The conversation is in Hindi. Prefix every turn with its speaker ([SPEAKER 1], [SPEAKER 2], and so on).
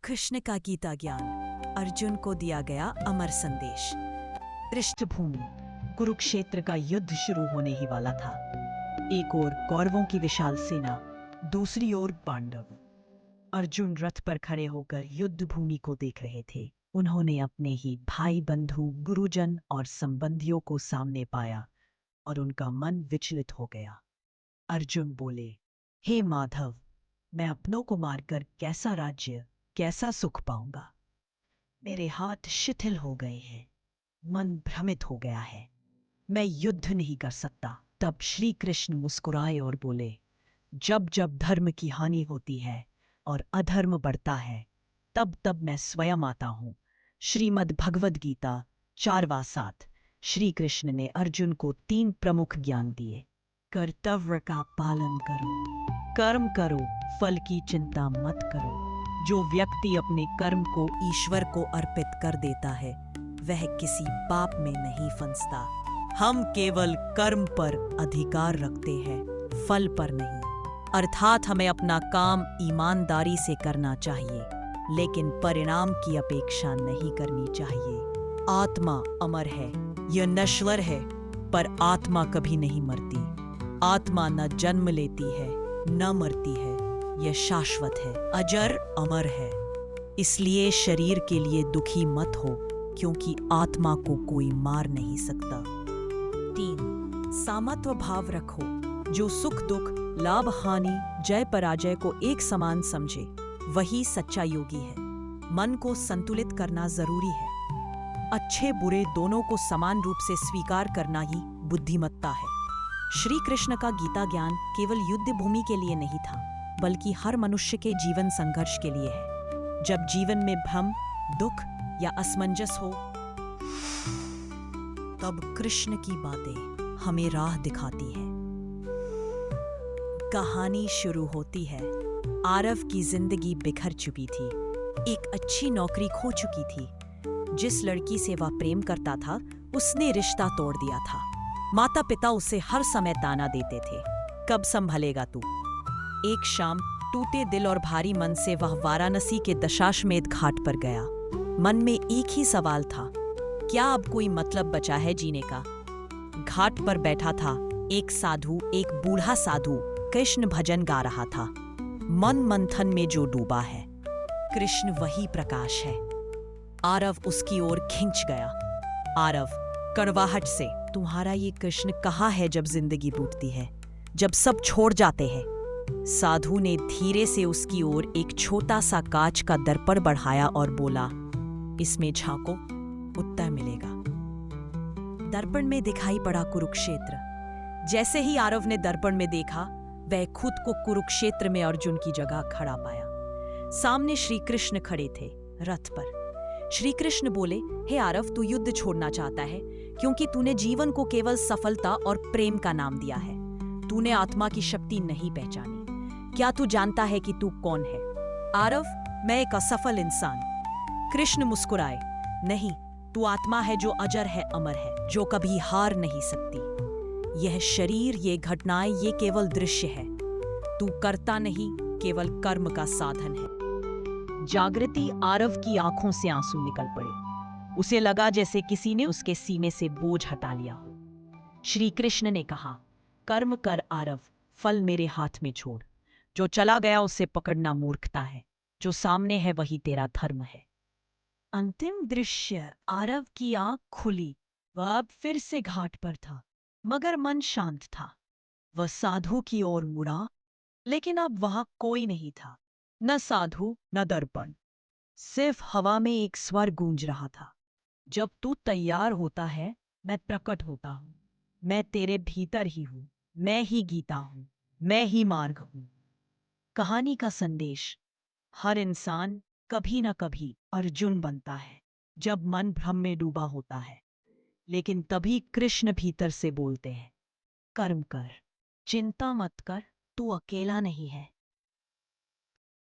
[SPEAKER 1] कृष्ण का गीता ज्ञान, अर्जुन को दिया गया अमर संदेश।
[SPEAKER 2] पृष्ठभूमि: कुरुक्षेत्र का युद्ध शुरू होने ही वाला था। एक ओर कौरवों की विशाल सेना, दूसरी ओर पांडव। अर्जुन रथ पर खड़े होकर युद्ध भूमि को देख रहे थे। उन्होंने अपने ही भाई, बंधु, गुरुजन और संबंधियों को सामने पाया और उनका मन विचलित हो गया। अर्जुन बोले, हे माधव, मैं अपनों को मारकर कैसा राज्य, कैसा सुख पाऊंगा? मेरे हाथ शिथिल हो गए हैं, मन भ्रमित हो गया है, मैं युद्ध नहीं कर सकता। तब श्री कृष्ण मुस्कुराए और बोले, जब जब धर्म की हानि होती है और अधर्म बढ़ता है, तब तब मैं स्वयं आता हूँ। श्रीमद् भगवद गीता 4:7। श्री कृष्ण ने अर्जुन को 3 प्रमुख ज्ञान दिए। कर्तव्य का पालन करो, कर्म करो, फल की चिंता मत करो। जो व्यक्ति अपने कर्म को
[SPEAKER 1] ईश्वर को अर्पित कर देता है वह किसी पाप में नहीं फंसता। हम केवल कर्म पर अधिकार रखते हैं, फल पर नहीं। अर्थात हमें अपना काम ईमानदारी से करना चाहिए, लेकिन परिणाम की अपेक्षा नहीं करनी चाहिए। आत्मा अमर है, यह नश्वर है, पर आत्मा कभी नहीं मरती। आत्मा न जन्म लेती है न मरती है, यह शाश्वत है, अजर अमर है। इसलिए शरीर के लिए दुखी मत हो, क्योंकि आत्मा को कोई मार नहीं सकता। 3. सामत्व भाव रखो। जो सुख दुख, लाभ हानि, जय पराजय को एक समान समझे, वही सच्चा योगी है। मन को संतुलित करना जरूरी है। अच्छे बुरे दोनों को समान रूप से स्वीकार करना ही बुद्धिमत्ता है। श्री कृष्ण का गीता ज्ञान केवल युद्ध भूमि के लिए नहीं था, बल्कि हर मनुष्य के जीवन संघर्ष के लिए है। जब जीवन में भ्रम, दुख या असमंजस हो, तब कृष्ण की बातें हमें राह दिखाती है। कहानी शुरू होती है। आरव की जिंदगी बिखर चुकी थी। एक अच्छी नौकरी खो चुकी थी। जिस लड़की से वह प्रेम करता था, उसने रिश्ता तोड़ दिया था। माता पिता उसे हर समय ताना देते थे, कब संभलेगा तू? एक शाम टूटे दिल और भारी मन से वह वाराणसी के दशाश्वमेध घाट पर गया। मन में एक ही सवाल था, क्या अब कोई मतलब बचा है जीने का? घाट पर बैठा था एक साधु, एक बूढ़ा साधु कृष्ण भजन गा रहा था। मन मंथन में जो डूबा है, कृष्ण वही प्रकाश है। आरव उसकी ओर खिंच गया। आरव कड़वाहट से, तुम्हारा ये कृष्ण कहाँ है जब जिंदगी टूटती है, जब सब छोड़ जाते हैं? साधु ने धीरे से उसकी ओर एक छोटा सा कांच का दर्पण बढ़ाया और बोला, इसमें झांको, उत्तर मिलेगा। दर्पण में दिखाई पड़ा कुरुक्षेत्र। जैसे ही आरव ने दर्पण में देखा, वह खुद को कुरुक्षेत्र में अर्जुन की जगह खड़ा पाया। सामने श्री कृष्ण खड़े थे, रथ पर। श्री कृष्ण बोले, हे आरव, तू युद्ध छोड़ना चाहता है क्योंकि तूने जीवन को केवल सफलता और प्रेम का नाम दिया है। तूने आत्मा की शक्ति नहीं पहचानी। क्या तू जानता है कि तू कौन है? आरव, मैं एक असफल इंसान। कृष्ण मुस्कुराए, नहीं, तू आत्मा है जो अजर है, अमर है, जो कभी हार नहीं सकती। यह शरीर, ये घटनाएं, ये केवल दृश्य है। तू करता नहीं, केवल कर्म का साधन है। जागृति आरव की आंखों से आंसू निकल पड़े। उसे लगा जैसे किसी ने उसके सीने से बोझ हटा लिया हो। श्री कृष्ण ने कहा, कर्म कर आरव, फल मेरे हाथ में छोड़। जो चला गया उसे पकड़ना मूर्खता है, जो सामने है वही तेरा धर्म है। अंतिम दृश्य, आरव की आंख खुली। वह अब फिर से घाट पर था, मगर मन शांत था। वह साधु की ओर मुड़ा, लेकिन अब वहां कोई नहीं था, न साधु न दर्पण। सिर्फ हवा में एक स्वर गूंज रहा था, जब तू तैयार होता है, मैं प्रकट होता हूं। मैं तेरे भीतर ही हूं, मैं ही गीता हूं, मैं ही मार्ग हूं। कहानी का संदेश, हर इंसान कभी न कभी अर्जुन बनता है, जब मन भ्रम में डूबा होता है। लेकिन तभी कृष्ण भीतर से बोलते हैं, कर्म कर, चिंता मत कर, तू अकेला नहीं है।